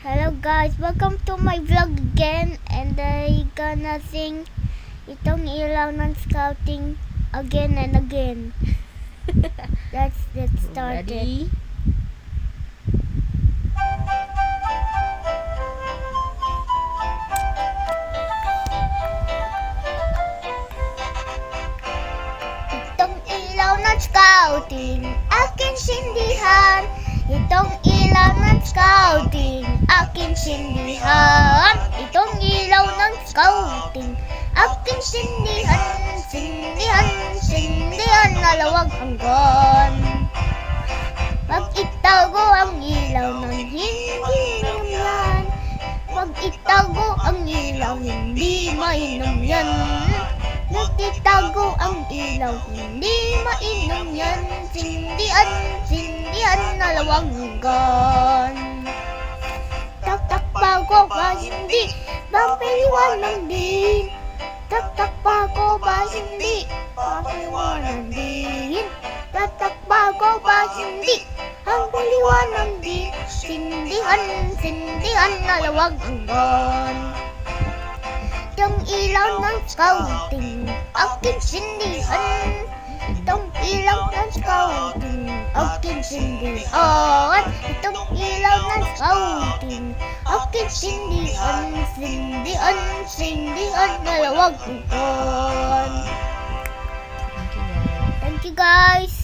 Hello guys, welcome to my vlog again, and I gonna sing itong ilaw ng scouting again and again. Let's get started. Ready? Itong ilaw ng scouting, aking sindihan. Itong ilaw ng scouting, aking sindihan. Itong ilaw ng scouting, aking sindihan. Sindihan, sindihan na lawag hanggan. Pag itago ang ilaw ng hindi yan. Pag itago ang ilaw, hindi mainom yan. Nagtitago ang ilaw, hindi mainom yan. Sindihan, sindihan na lawaggan. Tak-tak bago ba hindi, papaliwanag din. Tak-tak bago ba hindi, papaliwanag din. Tak-tak bago ba hindi, ang paliwanag din. Sindihan, sindihan na lawaggan. Itong ilaw ng scouting, aking sindihan. Itong ilaw ng scouting, aking sindihan. Itong ilaw ng scouting, aking sindihan. Sindihan, sindihan na lawaggan. Thank you, guys. Thank you guys.